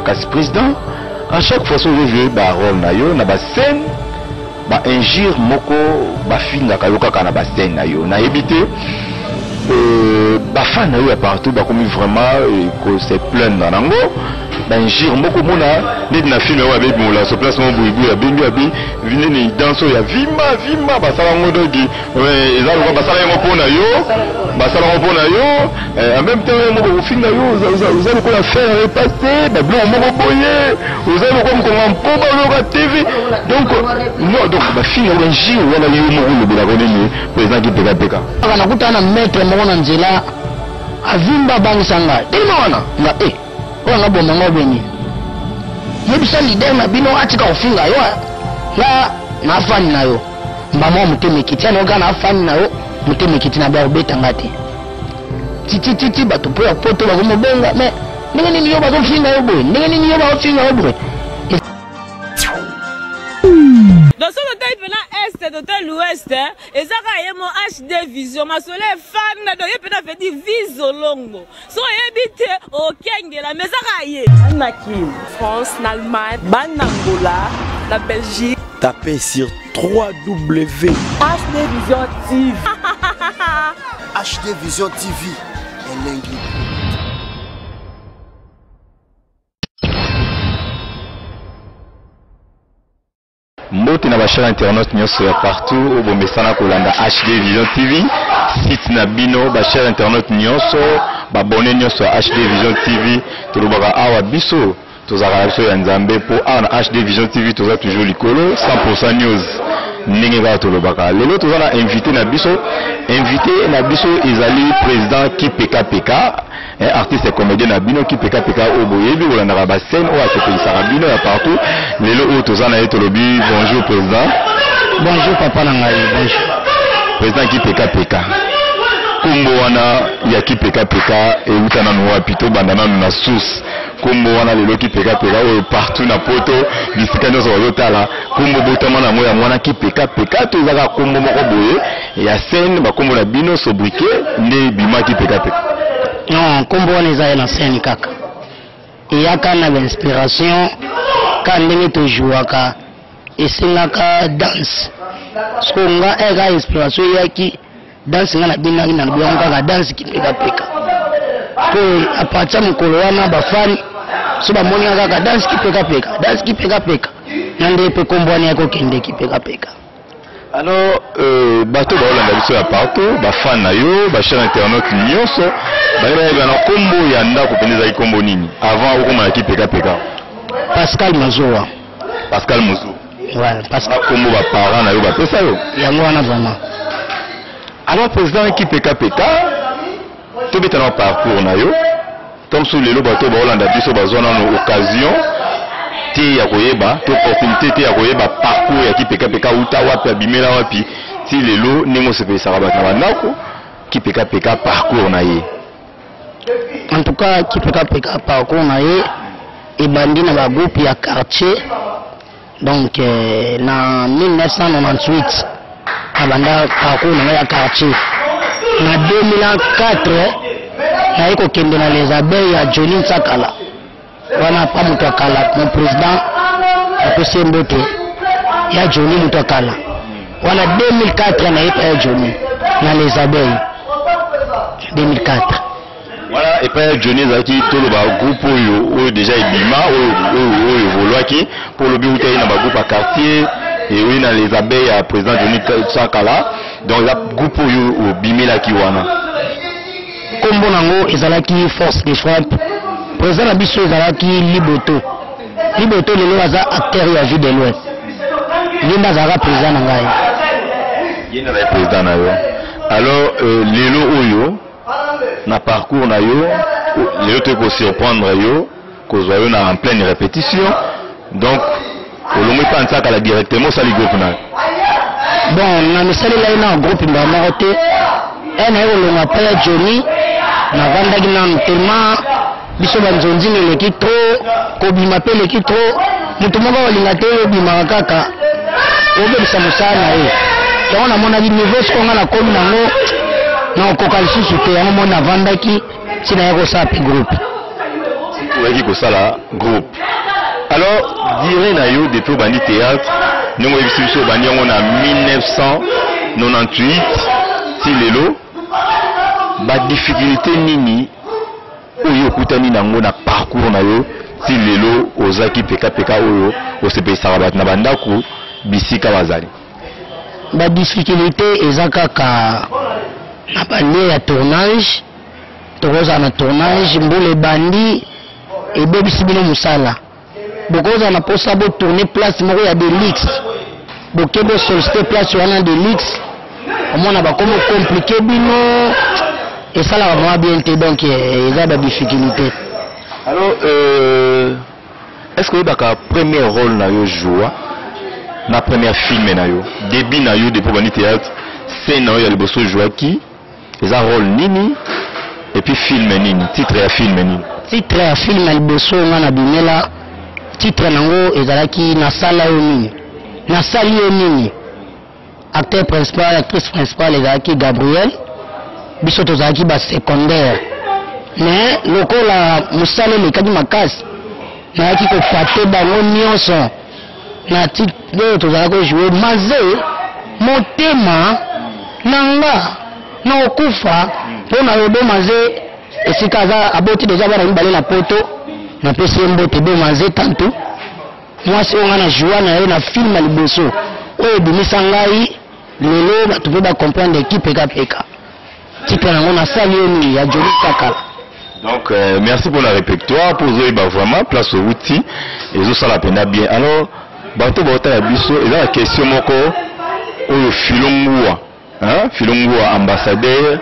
makasi président à chaque fois so veut ba rôle na yo na ba scène ba injure moko ba finga kayoka kana ba scène na yo na éviter ba fan na yo partout ba comme vraiment que c'est plein na nango ba injure moko mona net na film wa be mola so place mon bouyou ya bengi abi vine ni danso ya vima ba sala ngodo gi ezalo ko ba sala ngo pona yo en même temps moko finga yo uzalo ko la faire repasser ba blanc moko boye uzalo ko ko mpo ba lo TV donc non donc ba finga wa injure wala yo moko lo la konini président qui peka ana kutana maître moko na nzela avimba bangsanga dima wana nga wana bomba ngobeni yebisa leader na bino atika ofinga yo la na fani na yo mbamo mutemekiti ana oga na fani na yo mutemekiti na ba obeta ngati titi bato po ya poto ba komobenga mais ndenge nini yo ba kofinga yo boy ndenge nini yo ba kofinga yo boy dans son hôtel venant est d'hôtel l'ouest et ça a mon HD vision ma soleil fan na doye pena fait dire viso longo so ebite au kengela mais ça a Anakin France l'Allemagne Banangola la Belgique tapez sur 3W HD Vision TV HD Vision TV et l'anglais. Mbote na bachara internaute nyonso ya partout au bomesana kolanda HD Vision TV site na bino bachara internaute nyonso babone nyonso ya HD Vision TV tolobaka awa biso tozaka biso ya nzambe po awa na HD Vision TV toza toujours likolo 100% news ndenge kaka tolobaka lelo toza na invité na biso ezali président KPKPK artiste et comédien na bino KPKPK o boyebi olandaka ba scène o asepelisaka bino ya partout lelo o toza na ye tolobi bonjour président. Bonjour papa na ngai bonjour président KPKPK kombo wana ya KPKPK eutana no wapi to bandana na source kombo wana lelo KPKPK o partout na poto bisika nyonso bazotala kombo botama na moya mwana KPKPK tozaka kombo moko boye ya scène bakombo na bino sobriquet nde bima KPKPK. Non kombo wana eza na scène kaka eyaka na inspiration ka ndenge tojuaka esengaka danse so nga eka inspiration yaki danse nga na binaki na biyango kaka danse KPKPK po apatia mokolo wana bafani so bamoni kaka danse KPKPK na nde pe kombo wana yakokende KPKPK. Alors bato baolanda biso ya partout bafan na yo bachère internaute nyonso bayeba na kombo ya ndako pene ezali kombo nini avant okoma na KPKPK? Pascal Mazoa. Voilà, Pascal kombo ba parents na yo bapesa yo yango wana vraiment. Alors président KPKPK tobeta na parcours na yo comme sous lelo bato baolanda biso bazona na occasion te ya koyeba to opportunité te ya koyeba parcours ya KPKPK uta wapi abimela wapi ti lelo ndenge osepelisa bato na bandako KPKPK parcours na ye. En tout cas KPKPK parcours na ye ebandi na ba groupe ya quartier donc na 1998 abanda parcours na ya quartier na 2004 na yeko kende na les abeilles ya Johnny Nsakala wana pa Mutakala mon président apesi mbote ya Johnny Mutakala wana 2004 na yepa ya Johnny na les abeilles 2004 voilà et pas Johnny zaki tolo ba groupe oyo déjà ebima oyo volwaki pour le but na ba groupe à quartier et oui na les abeilles à président Johnny Nsakala donc la groupe oyo bimela ki wana kombo nango ezalaki force de frappe président na biso ezalaki Liboto lelo aza acteur ya Vie de l'Ouest yenda azalaka président na ngai yenda na président na yo. Alors lelo oyo na parcours na yo lelo te ko surprendre yo kozwa yo na en pleine répétition donc olongo pa Nsakala directement sali groupe na bon na misali la na groupe mbamoko te ena olonga pa ya Johnny na vandaki na tellement biso banzonzi leki trop kobima pe leki trop mutu moko olinga te obima kaka obebisa mosala na ye yango namonaki niveau sokonga na komi nango na okoka lisusu te yango mona avandaki ntina ya kosala pe groupe toyaki kosala groupe. Alors dire na yo depuis bandi théâtre ndenge oyebisi biso bandi yango na 1998 ti lelo badifficulté nini oyo okutani nango na parcours na yo ti lelo ozaki pekapeka oyo osepesaka bato na bandako bisika bazali? Badifficulté eza kaka na bande ya tournage, tokoza na tournage mbule bandi ebebisi bino musala bokoza na posa bo tourner place moko ya delix bokebo solliciter place wana delix omona bakomo compliqué bino et ça la vraiment bien te donc il y a des difficultés. Alors est-ce que baka premier rôle na yo joua na première film na yo début na yo depuis bani théâtre scène na yo ya liboso joua qui les rôle nini et puis film nini titre ya film nini? Titre ya film ya liboso nga na bimela titre nango ezalaki na sala yo nini na sali yo nini. Acteur principal, actrice principale ezalaki Gabriel, biso tozalaki ba secondaire. Mais lokola musala lekaki makasi nayaki kofate bango nyonso na titre tozalaki jouer maze motema nanga na okufa pona yodo maze esika za aboti deja bana mibale na poto na pesi mbote be maze tanto mwasi onga na joie na yo na film ya liboso oyo bimisa ngai lelo bato mpe bacomprendre équipe peka titre nango na sali yo nini ya Johnny Kakala. Donc merci pour la répertoire pour zoyeba vraiment place au outil ezosala pena bien. Alors bato baotala biso eza la question moko oyo filongua filongua ambassadeur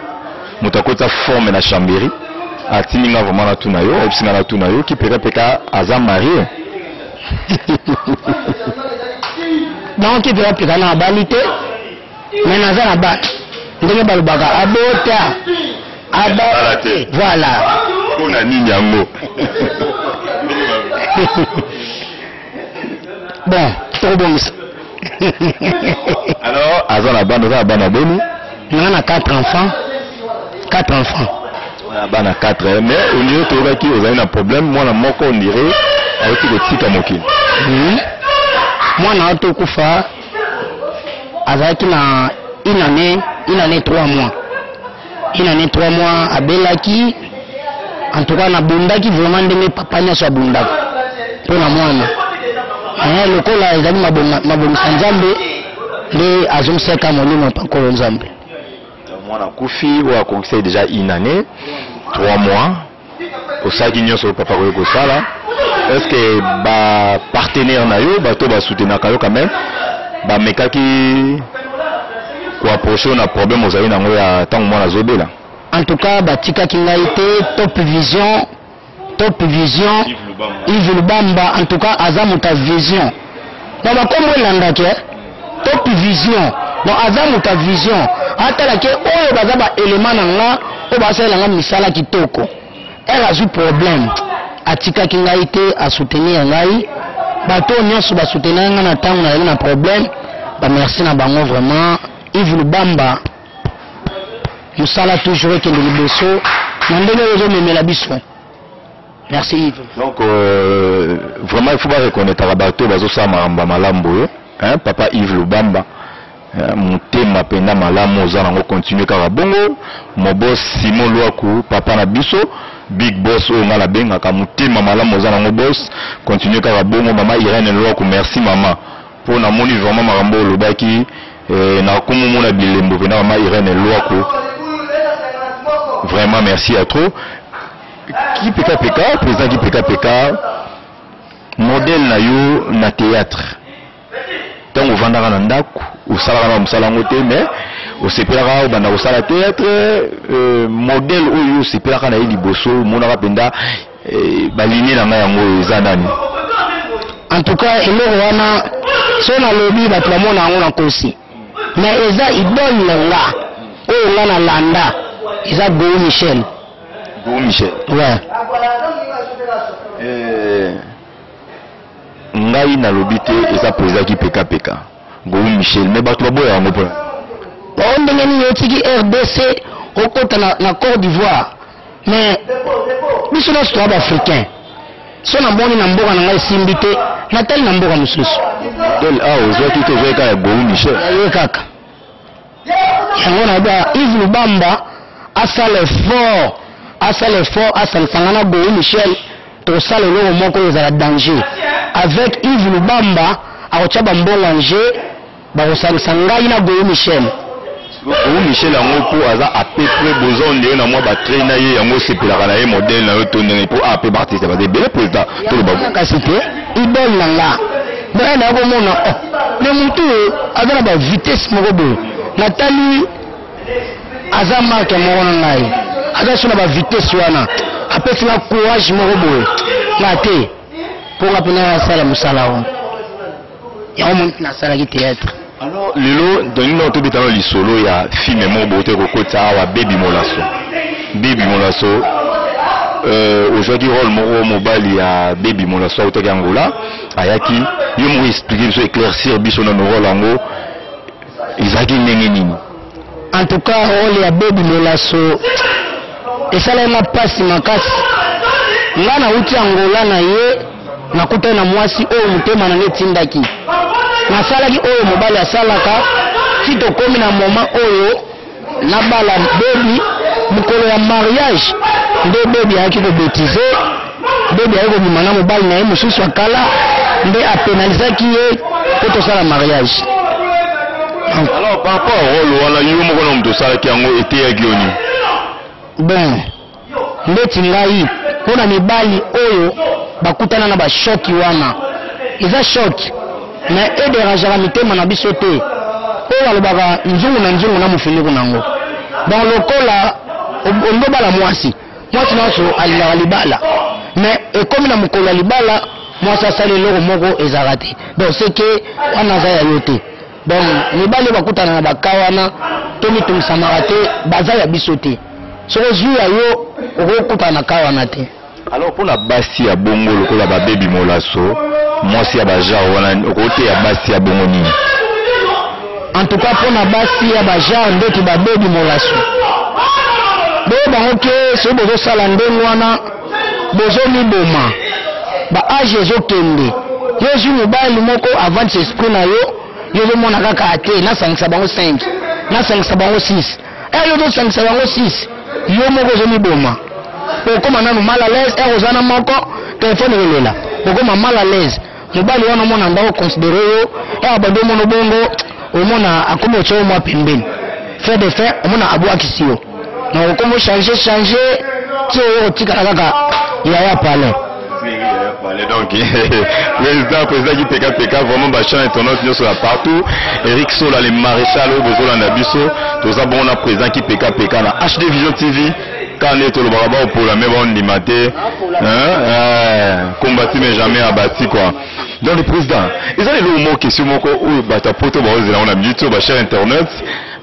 moto akota forme na Chambéry atininga vraiment na tuna yo ebisinga na tuna yo ki peka aza marié. Donc ki peka na balité mais naza na ba ndenge balobaka abota abate voilà kuna nini yango. Bon trop bon. Alors aza na bana boni na 4 enfants bana 4 mais au niveau tobaki ozali na problème mwana moko on dirait auti kotika mokili mwana auto kufa azalaki na une année 3 mois abelaki en tout cas na bundaki vraiment ndenge papa nyonso abundaka mpona mwana lokola ezali mabongisa nzambe nde azomseka molimo pakolo nzambe. Mwana kufi ou akongisa déjà une année 3 mois osaki nyonso papa koyo kosala. Est-ce que ba partenaire na yo bato ba soutenaka yo quand même ba mekaki ko approcher na problème ozali nango ya tango mwana zobela? En tout cas batikaki ngai te Top Vision Yves Lubamba en tout cas aza muta vision na bakombo elandaki Top Vision no aza muta vision atalaki oyo baza ba élément nanga oyo basalelanga misala kitoko azwi problème atikaki ngai te asoutenir ngai bato nyonso basoutenir ngai na ntango na na problème merci na bango vraiment. Yves Lubamba musala toujours ekende liboso na ndenge ozomemela biso. Merci Yves. Donc vraiment il faut pas reconnaître bato bazosala maramba malambo papa Yves Lubamba motema penda malamu oza nango continue kaka bongo mo boss Simon Lwaku papa na biso big boss oyo nga nabengaka motema malamu oza nango boss continue kaka bongo. Mama Irene Lwaku merci mama po namoni vraiment makambo olobaki na komomona bilembo pena mama Irene Lwaku vraiment merci à trop. Qui PKPK président qui PKPK modèle na yo na théâtre tango vandaka na ndako osalaka na mosala ngo te mais osepelaka obanda kosala théâtre modèle oyo osepelaka na ye liboso monaka mpenza balinie na ngai yango eza nani? En tout cas eloko wana so nalobi bato bamona yango na kosi mais eza idole nanga oyo nga na landa eza Gou Michel. Ouais. Ngai na lobité eza président qui PKPK Gou Michel mais bato baboya yango mpo ndenge nini otiki RDC okota na Côte d'Ivoire mais biso nyonso toza baafricain so na mboni na mboka na ngai simbi te natali na mboka mosusu modèle a ozwaki te ozwaki kaka Gou Michel ye kaka yango na ba Yves Lubamba asala effort asalisanga na Gou Michel tosala eloko moko ezala danger avec Yves Lubamba akotya bambongo nje bakosalisa ngai na Gou Michel Gou Michel yango po aza à peu près besoin de na moi ba traîner ye yango sepelaka na ye modèle na yo tondenge po a peu artiste ba débele président to le babu kasi te idole nanga bana na komona le mutu azana ba vitesse moko boye natali aza marque moko na ngai aza sona ba vitesse wana apesi na courage moko boye na te ponga pena asala musala o ya omuntu na sala ki théâtre. Alors lelo donino to bitalo li solo ya film mo bote ko kota wa Baby Molasso aujourd'hui rôle mo mobali ya Baby Molasso au toki Angola ayaki yo mo expliquer so éclaircir biso na rôle ango izaki ndenge nini. En tout cas rôle ya Baby Molasso esala na pasi makasi ngana uti Angola na ye nakuta na mwasi oyo mutema na netindaki nasalaki oyo mobali asalaka kito komi na moment oyo nabala Baby mukolo ya mariage nde Baby ayaki kobetize Baby ayaki kobima na mobali na ye mosusu akala nde apenalizaki ye po tosala mariage. Alors par rapport au rôle wana yo moko na mutu osalaki yango eteyaki yoni bon ndeti ngai mpona mibali oyo bakutana na bashoki wana eza shoki mais ederangeaka mitema na biso te oyo alobaka nzungu na mofiniku nango donc lokola ondobala mwasi nyonso alingaka libala mais ekomi na mokolo ya libala mwasi asali eloko moko ezalaka te donc seke wana aza ya yo te donc mibali bakutana na baka wana to mitungisamaka te baza ya biso te soko zwi ya yo okokutana na ka wana te. Alors pour la basi ya bongo lokola ba Baby Molasso mwasi ya bajar wana okote ya basi ya bongo nini. En tout cas pour la basi ya bajar ndeti ba Baby Molasso bo bango ke so bozo sala ndenge wana bozo miboma ba age ezokende yo zwi mobali moko avant esprit na yo mona kaka ate na sangisa bango 5 na sangisa bango 6 yo to sangisa bango 6 yo moko zo miboma okoma nanu mal à l'aise ozana moko téléphone elela okoma mal à l'aise mobali wana mona ndako considérer yo abado mono bongo omona akomo cho mwa pembeni fait de fait omona abwakisi yo na okomo changer ti o tika kaka ya pale. Donc président qui PK vraiment bachan international sur la partout Eric Sola les maréchal au besoin na biso tous bon na président qui PK na HD Vision TV quand est le baraba pour la même on limité combattu mais jamais abattu quoi. Donc le président ils ont le mot question moko ou bata poto ba ozela on a minute ba cher internet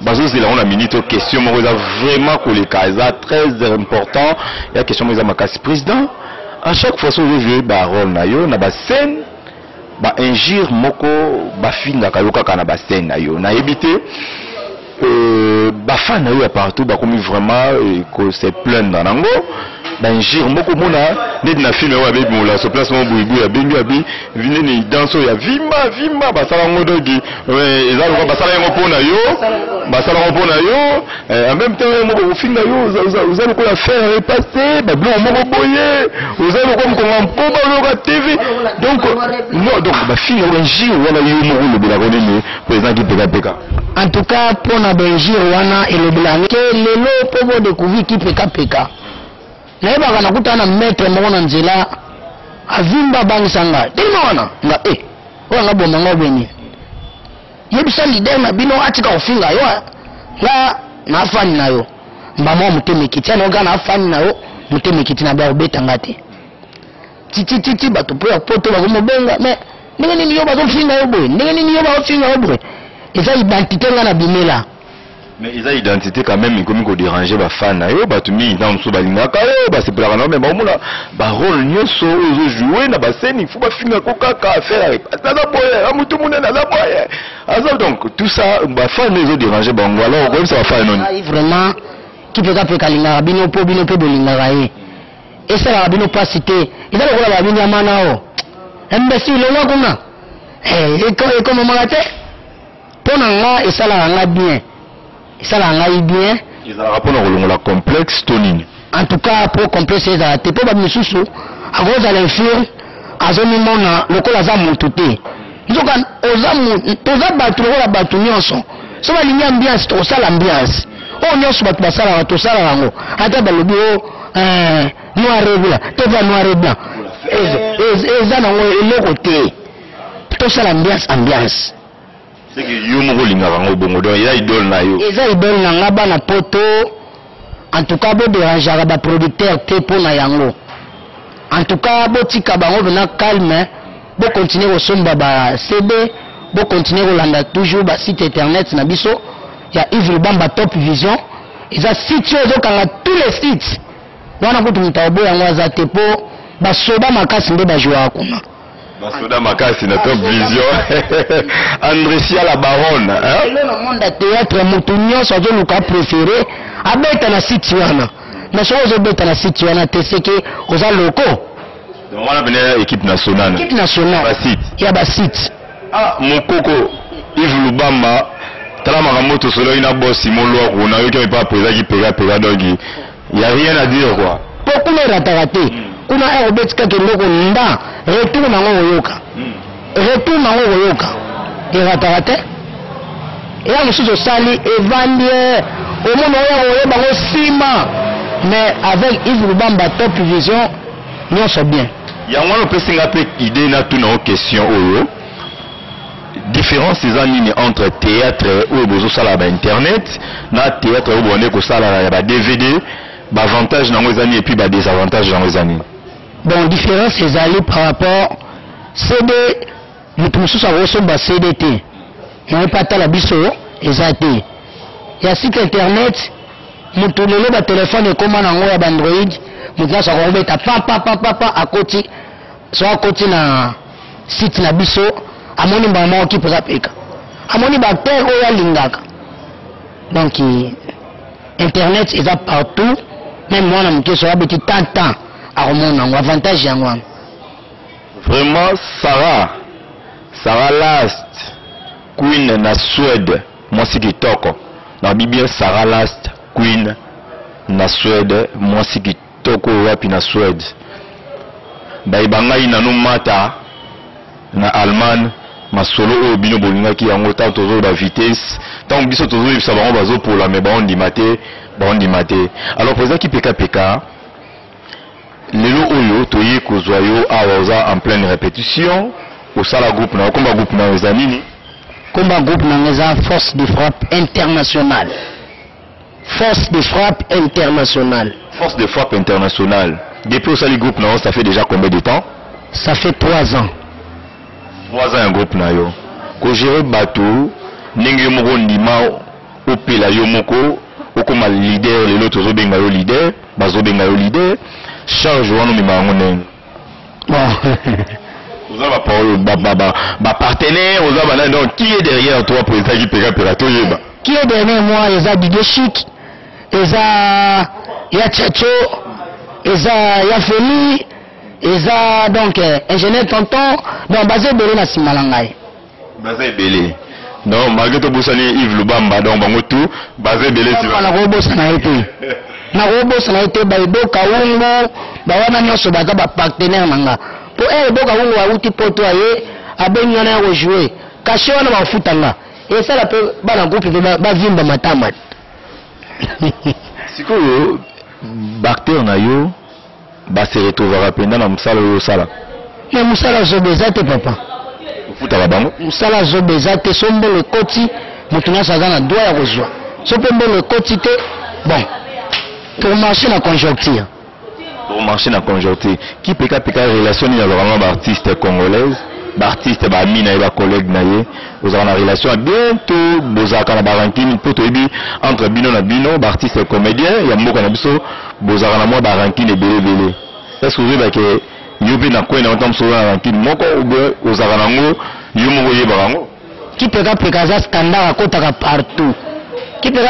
bazo ozela on a minute question moko vraiment que les cas très important il y a question mais makasi président à chaque fois que je joue rôle na yo na ba scène ba injure moko ba finga kayoka kana ba scène na yo na éviter ba fan na yo partout ba comme vraiment que c'est plein dans nango ba injure moko mona net na film wa Baby Molasso place mo buibu ya bengi abi vine ni danso ya vima ba sala ngodogi ezalo ba sala yango pona yo ba sala yango pona yo en même temps moko finga yo uzalo ko la faire repasser ba blanc moko boyer uzalo ko mkonga mpoba loka TV donc non donc ba finga injure wana yo moko le bila konini président qui PK. En tout cas pour na benjir wana et le blanc que lelo pobo découvrir qui PK na yeba kana kutana maître moko na nzela avimba bangsanga dino wana nga wana bomba ngobeni yebisa leader na bino atika ofinga yo nga na afani na yo mbamo mutemekiti ana nga na afani na yo mutemekiti na ba obeta ngati titi bato po ya poto ba komobenga mais ndenge nini yo bazofinga yo boye ndenge nini yo bazofinga yo boye eza identité nga na bimela. Mais ils ont identité quand même comme qu'on déranger ba fan na yo batu mi dans so balinga ka yo ba c'est pour la mais ba mona ba rôle nyoso ozo jouer na ba scène il faut ba finga ko kaka faire ça boye amutu mona na boye alors donc tout ça ba fan les autres déranger bango alors comme ça va faire non vraiment qui peut pas kalinga bino po bolinga raé et ça la bino pas cité ils ont la bino ya manao imbécile longa kuna et comme malate pour nga et ça la bien et ça la bien ils ont rapport au la complexe tonine en tout cas pour complexe ça te pas misusu à cause à l'infirme à zone mona lokola za montuté nzoka ozamu toza batu lokola batu nyonso so ba linya ambiance to sala ambiance o nyonso batu basala to sala yango ata balobi noir et blanc to va noir et blanc eza nango eloko te to sala ambiance c'est que yo moko linga bango bongo donc eza idole na yo eza idole na nga bana poto en tout cas bo déranger ba producteur te pona yango en tout cas botika bango bena calme bo continuer au somba ba CD bo continuer au landa toujours ba site internet na biso ya Yves Lubamba Top Vision eza site zo kanga tous les sites wana kutu mtabo yango za tepo ba soba makasi nde ba jouer akuma ba soda makasi na Top Vision Andrecia la baronne hein le monde de théâtre mutunyo so zo luka préféré abeta na site wana na so zo beta na site wana teseke oza loko donc wana bene équipe nationale ba site ya ba site mokoko Yves Lubamba tala makambo solo ina boss molo ko na yo qui pas présent qui pega donc il y a rien à dire quoi pourquoi le raté kuna aerobetika keloko nda retour na ngo yoka et raté et là monsieur sali evandie au monde oyo bango sima mais avec Yves Lubamba Top Vision nous sommes bien yango on peut singa pe idée na tout na question oyo différence nini entre théâtre ou bozo sala ba internet na théâtre ou bonne ko sala ba DVD ba avantage nango ezani et puis ba désavantage nango ezani bon différence ezali par rapport CD mutu mususu akoso ba CDT na pas ta la biso ezate ya site internet mutu lelo ba téléphone ekoma nango ya ba Android mutu na sa ko beta pa akoti so akoti na site na biso amoni mbama qui peut appliquer amoni bactère oya lingaka donc internet est partout même moi na mke so abeti tant à remonter un avantage yango vraiment Sarah Last Queen na Suède moi si kitoko na bibia Sarah Last Queen na Suède moi si kitoko wapi na Suède baibanga ina no mata na Allemagne masolo o bino bolingaki yango ta tozo ba vitesse tant biso tozo yebisa bango bazo pola mais ba on dimate alors président qui PKPK lelo oyo toye kozwa yo awaza en pleine répétition au sala groupe na komba groupe na ezanini komba groupe na eza force de frappe internationale depuis au sali groupe na ça fait déjà combien de temps ça fait 3 ans 3 ans un groupe na yo ko gérer bateau ndenge moko ndima opela yo moko okoma leader lelo tozo benga yo leader bazo benga yo leader charge wana mi bango nene bon oza ba parole ba partenaire oza bana donc qui est derrière toi pour ça qui pega perato yeba qui est derrière moi eza Didier Chic eza ya Tchatcho eza ya Feli eza donc ingénieur tonton donc basé belé na simalangai basé belé non malgré to bosani Yves Lubamba donc bango tout basé belé tu na ko bosana été ba iboka wongo ba wana nyoso baza ba partenaire nanga pour iboka wongo wa uti poto aye abenyo na ko jouer caché wana ba futanga et ça la peut bana groupe ba vimba matama sikoyo bacteur na yo ba se retrouvera penda na musala yo sala mais musala zo bezate papa futa ba bango musala zo bezate sombo le koti mutuna sagana doit ya kozwa so pembe le koti te bon pour marcher la conjoncture qui peut relation ni vraiment ba artiste congolaise ba artiste ba ami na ba collègue na ye vous avez une relation bientôt bozaka na baranking poto ebi entre bino na bino ba artiste comédien ya mboka na biso bozaka na mo ba ranking ebele est-ce que vous voyez que yobi na kwena on tombe sur la ranking moko ou ozaka nango yo moko yeba nango qui peut za standard akotaka partout qui peut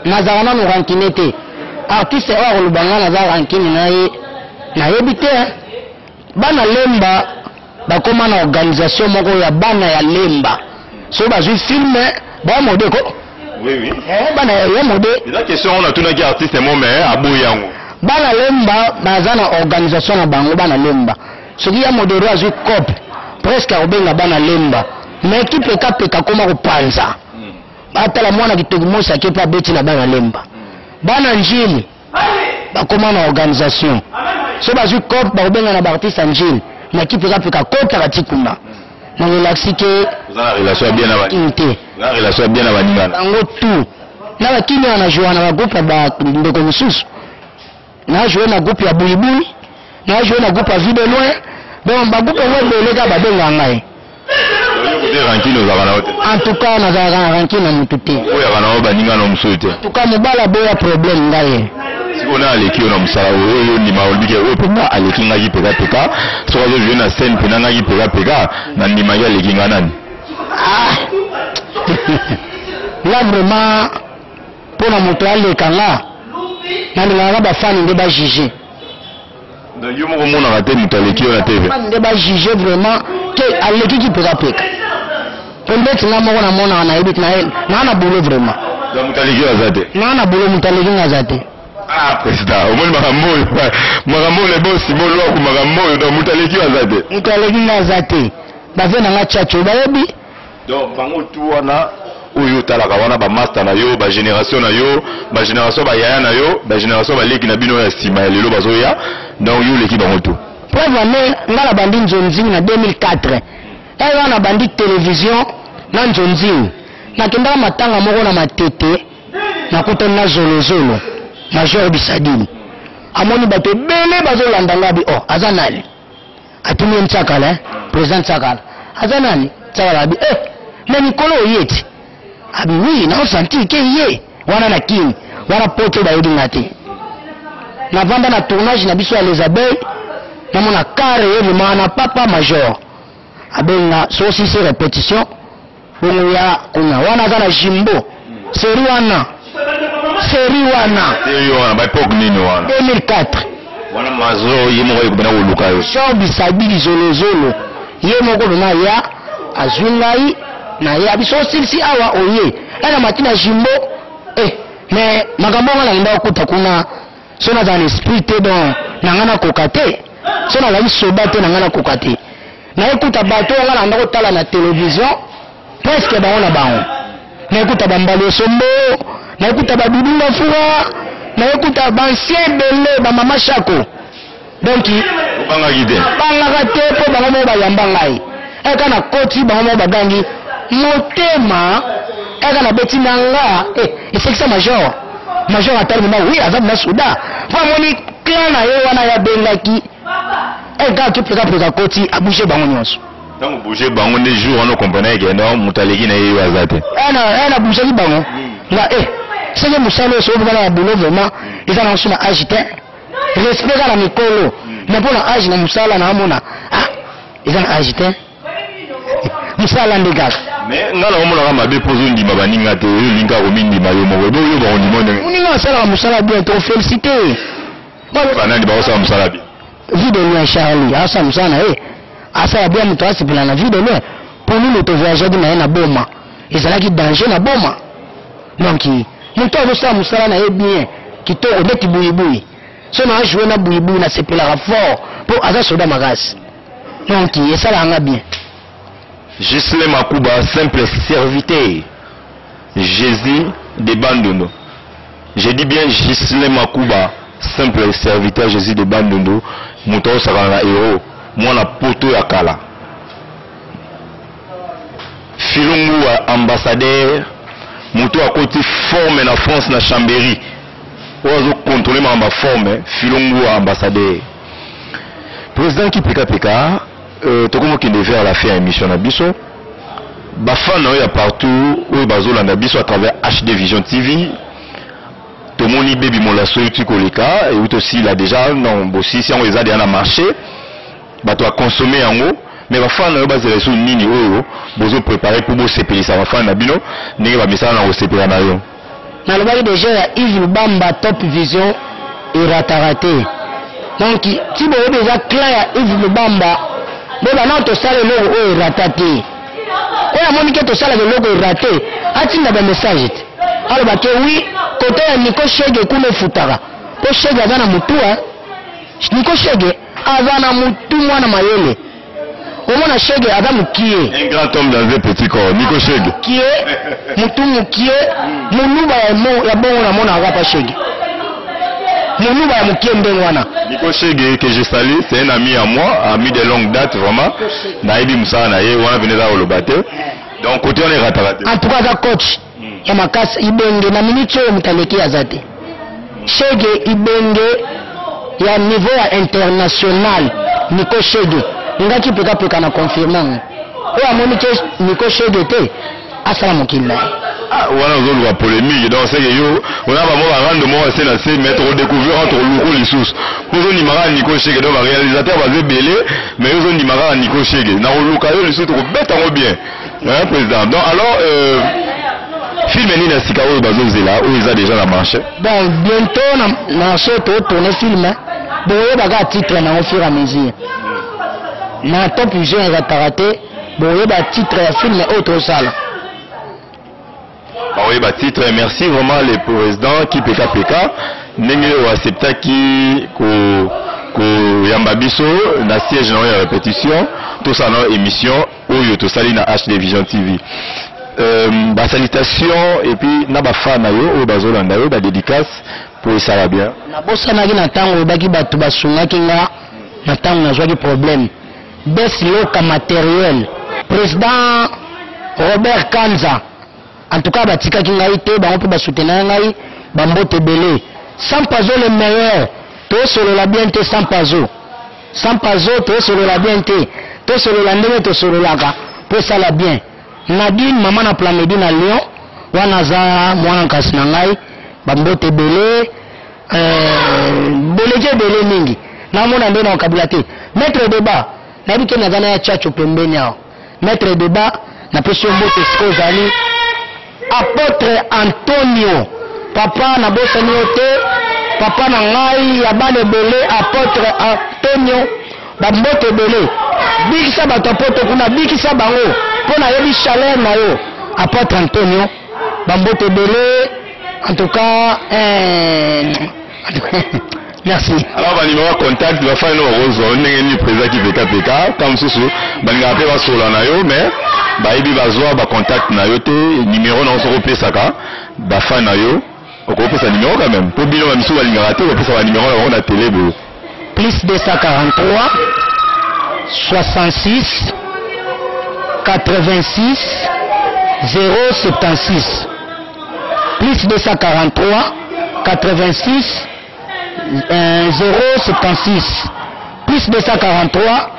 nazaka na ranking ete artiste or lubanga na za ranking na ye na yebite bana lemba bakoma na organisation moko ya bana ya lemba so bazui filme ba mode ko oui bana ya mode la question on a tout na artiste mo mais aboyango bana lemba baza na organisation na bango bana lemba soki ya modero azui cop presque akobenga bana lemba mais kipeka koma kopanza batala mwana kitogimosi akepa beti na bana lemba bana njili bakoma na organisation so bazui cop bakobenga na baartiste njili na kipeka kota katikuna na relaxi ke za relation bien na inte la relation bien na baningana ngo tout na bakini ana joa na groupe ba ndeko mususu na jouer na groupe ya Boulibouli na jouer na groupe ya Vie de Loin donc ba groupe ngo belega ba benga ngai en tout cas na za ranking na mututé oya kana baninga na musote en tout cas mobala boya problème ngai sikona aleki na musala oyo ni maolbike oyo pena aleki ngai peka so azo jouer na scène pena ngai peka na ndima ya aleki nganani là vraiment pour la moto aleka nga na ndinga ba fan nde ba juger donc yo moko mona raté mutaleki na TV nde ba juger vraiment que aleki ki peka peut-être nga moko na mona na ebit na boulot vraiment donc mutaleki azate na boulot mutaleki ngazate président omoni makambo le boss bolwa ku makambo donc mutaleki ngazate bave na nga chacho bayebi donc bango tu wana oyo talaka wana ba master na yo ba génération na yo ba génération ba yaya na yo ba génération ba leki na bino ya sima ya lelo bazoya donc yo leki bango tu preuve ane ngala bandi nzonzing na 2004 ewa na bandi télévision na nzonzing na kenda matanga moko na matete na kutana na zolozolo major bisadini amoni bato bele bazolanda ngabi azanali atumi ntsakala président ntsakala azanani tsakala bi na nikolo yeti abi oui na senti ke ye wana na kini wana poto ba yodi ngati na vanda na tournage na biso ya Elizabeth na mona kare yeli mana papa major abenga so si c'est répétition bongo ya kuna wana kana jimbo seri wana ba époque nini wana 2004 wana mazo yemo ko kubena uluka yo so bisabili zolo yemo ko na ya azungai na ya biso silsi awa oye ana matina jimbo mais magambo ngala nda okuta kuna sona za esprit te don nangana kokate sona la soba te nangana kokate na ekuta bato ngala nda kotala na télévision presque baona baon na ekuta bambalo sombo na ekuta babidunga fura na ekuta bancien bele ba mama shako donc banga gide banga te po bango mo bayamba ngai kana koti bango mo bagangi motema eka na beti nanga efekisa major atali na oui azam na suda fa moni klana ye wana ya bengaki eka kipeka koti aboucher bango nyonso donc bouger bango ne jour on comprendre que non mutaleki na ye azate ana bouger bango na c'est musalo so bana ya boulot vraiment ils en sont agité respect à la mikolo mais pour la age na musala na amona ils en agité musala ndega mais ngala omona kama be pozo ndima baninga te linga ko mindima yo moko do yo ba ndimo ndenge uninga sala musala bien to féliciter banani ba osala musala bien video ni Charlie asa musana asa bien mutasi bila na video ni pour nous le voyageur na na boma ezalaki danger na boma donc muto osala musala na bien kitoko neti buibui so na jouer na buibui na sepela fort pour aza soda magasi donc esala nga bien Gisle Makuba, simple serviteur. Jésus de Bandundu. Je dis bien Gisle Makuba, simple serviteur Jésus de Bandundu. Mouto Sarana héros. Moi na poto ya kala. Filungu ambassadeur. Mouto a côté forme na France na Chambéry. Ozo contrôler ma forme. Filungu ambassadeur. Président qui peka. Tokomo qui devait à la fin émission na biso bafan na ya partout où bazola na biso à travers HD Vision TV tomoni baby molaso utikoleka et aussi là déjà non bossi si on les a déjà na marché bato a consommer yango mais bafan na bazela so nini oyo bozo préparer pour bo sepelisa bafan na bino ndenge ba misala na osepela na yo na lobaki déjà ya Yves Bamba Top Vision et ratarate Donc si vous déjà clair Yves Lubamba bon non to sala logo o raté oya monique to sala logo raté atinda ba message alors ba ke oui côté Nico Chege kuna futara ko Chege azana mutua Nico Chege azana mutu mwana mayele omona Chege aza mukie un grand homme dans un petit corps Nico Chege qui est mutu mukie muluba ya bongo na mona aga pa Chege muluba ya mukie ndengwana Nico Chege que je salue, c'est un ami à moi, ami de longue date vraiment. Naïbi Moussa Naye, on a venu là au Lobaté. Donc côté on est raté. En tout cas za coach ya makasi ibenge na minute yo mutaleki azate. Chege ibenge ya niveau international Nico Chege. Ngaki peka na confirmant. O amoni ke Nico Chege te asala mokili. Ah, on a besoin de polémique. Donc c'est que yo, on a vraiment un rang de moi c'est là c'est mettre découvrir entre Luko les sous. Nous on imara Nico Chege donc réalisateur va belé mais nous on imara Nico Chege. Na Luka yo les sous trop bête en bien. Hein président. Donc alors film ni na Sikao bazozela où ils a déjà la marche. Bon bientôt na soto tourner film hein. Bon yo baga titre na au fur et à mesure. Na top vision va raté. Bon yo ba titre ya film autre salle. Oui, bah titre, merci vraiment les présidents qui PKPK, n'engé ou accepta qui ko yambabiso na siège na répétition, tout ça dans émission ou tout ça na HD Vision TV. Bah salutation et puis na ba fan na yo ou bazolanda yo ba dédicace pour ça va bien. Na bossa na gina tango baki batu basunga kinga na tango na zwa problème. Baisse loka matériel. Président Robert Kanza en tout cas batika ki ngai te bango pe basoutenir ngai bambote belé Sampazo le meilleur to solo la bien te Sampazo to solo la bien te to solo la ndenge to solo la ka po sala bien Nadine maman na Plamedi na Lyon wana za mwana kasi na ngai bambote belé belé mingi na mona ndena okabila te maître débat na bike na zana ya chacho pembeni yao maître débat na peso mbote skozali apôtre Antonio papa na bosani ote papa na ngai ya bale belé apôtre Antonio bambote belé bikisa bato poto kuna bikisa bango pona yebi chaleur na yo apôtre Antonio bambote belé en tout cas merci. Alors bah numéro contact va faire nos roses on est ni président qui PKPK comme sous banga pe va sola na yo mais ba ibi bazwa ba contact na yo te numéro na so kopesa ka ba fa na yo okopesa numéro quand même pour bino misu ba lingara te kopesa ba numéro na na télé bo plus 243 66 86 076 plus 243 86 076 plus 243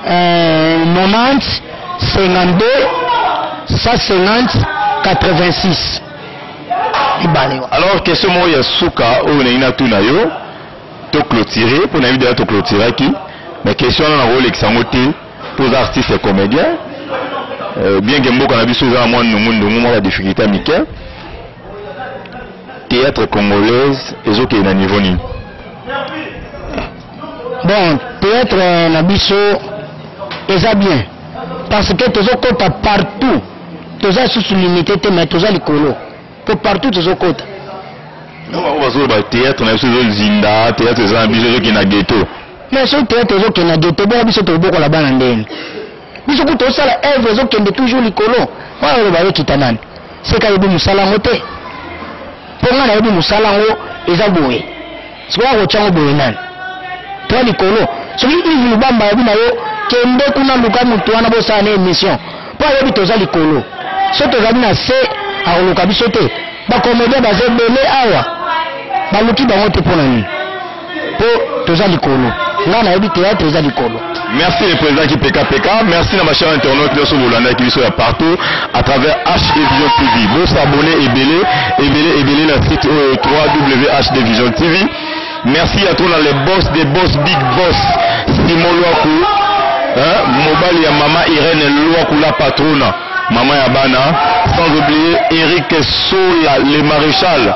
90 52 150 86. Alors question moi ya suka o na ina tuna yo to clôturer pour na vidéo to clôturer qui mais question na rôle exangote pour artistes et comédiens bien que mboka na biso za mwa mundu mo la difficulté amika théâtre congolaise ezoke na niveau ni. Bon, théâtre Nabiso est bien. Parce que tous les côtés partout, tous les sous-limités, mais tous les colos. Pour partout, tous les côtés. Non, on va sur le théâtre, on a sur le Zinda, théâtre, c'est un bijou qui est dans le ghetto. Mais ce théâtre, c'est qui est dans le ghetto, bon, c'est tout beau qu'on l'a bandé. Mais ce que tout ça, œuvre, c'est qui est toujours les colos. Voilà, le bail qui t'en c'est qu'il y a des moussalangote. Pour moi, il y a des moussalangote, ils ont boué. C'est quoi, on tient au boué, nan. Toi likolo soki Yves Lubamba yabi na yo kende kuna luka mutu wana bosa na émission po yebi toza likolo so tozali na se akoluka biso te bakomédien baza ebele awa baluki bango te mpo na nini po toza likolo nga nayebi théâtre eza likolo. Merci les présidents qui PKPK, merci à ma chère internaute de Sobolanda qui sont partout à travers HD Vision TV. Vous s'abonnez et la site 3W HD Vision TV. Merci à tous les boss des boss, big boss, Simon Louakou, Mobile ya Maman Irène Louakou la patronne, Maman Yabana, sans oublier Eric Sola, le maréchal,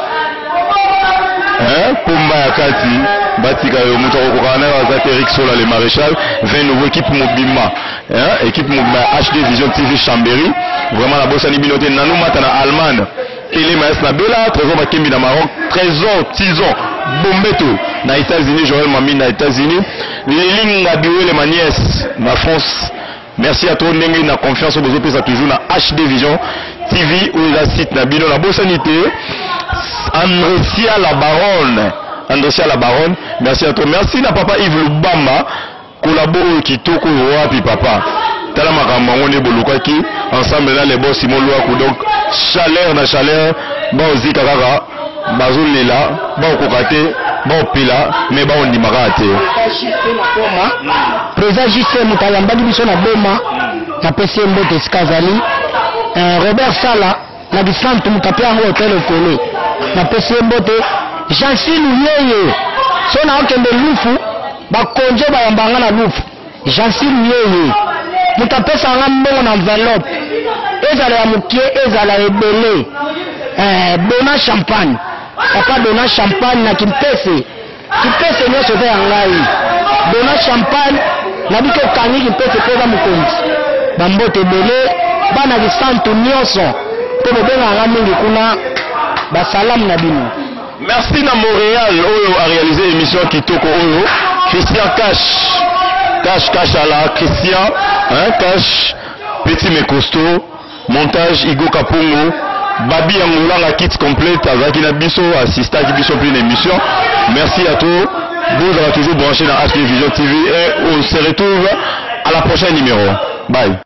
Pumba Yakati, batika yo muto ko kana za Eric Sola le maréchal 20 nouveau équipe Mobima équipe Mobima HD Vision TV Chambéry vraiment la bossa ni binoté nanou mata na Allemagne Télé Maes na Bela Trésor Bakembi na Maroc Trésor Tison Bombeto na États-Unis Joël Mami na États-Unis Lilinga Biwe les Maniès na France. Merci à toi ndenge na confiance au besoin pesa toujours na HD Vision TV ou la site na bino la bossanité Andrecia la baronne merci à toi merci na papa Yves Lubamba collabore kitoko wapi papa tala makambo ngone bolukaki ensemble na les boss Simon Louakou donc chaleur na chaleur ba ozika kaka bazolela ba okokate ba opila mais ba ondimaka te président JC Mutayambadi biso na boma na PC Mbote Skazali Robert Sala na Gisantu mutape yango hotel okole na PC Mbote Jansi Luyeye so na okende lufu bakonje bayambanga na lufu Jansi Luyeye mutape sanga mbongo na enveloppe ezala ya mukie ezala ebele dona champagne papa dona champagne na kimpese nyoso te yangai dona champagne na biko kangi kimpese peza mukonzi bambote ebele bana Gisantu nyonso to bobenga mingi kuna basalam na bino. Merci na Montréal Oyo a réalisé l'émission Kitoko Oyo Christian Cash à la Christian Cash petit mais costaud montage Igo Kapongo Babi Angoulanga kit complète avec la biso assistant qui biso pour l'émission. Merci à tous vous avez toujours branché dans HD Vision TV et on se retrouve à la prochaine numéro. Bye.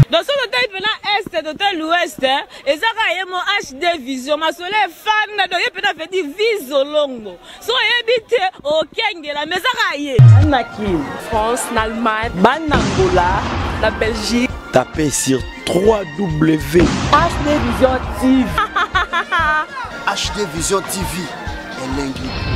Dans ce détail est de l'ouest, et ça a mon HD Vision, ma soleil fan, donc il peut faire des viso longo. So habite au Kengela, mais ça a Anakin, France, l'Allemagne, Banangola, la Belgique. Tapez sur www. HD Vision TV. HD Vision TV, un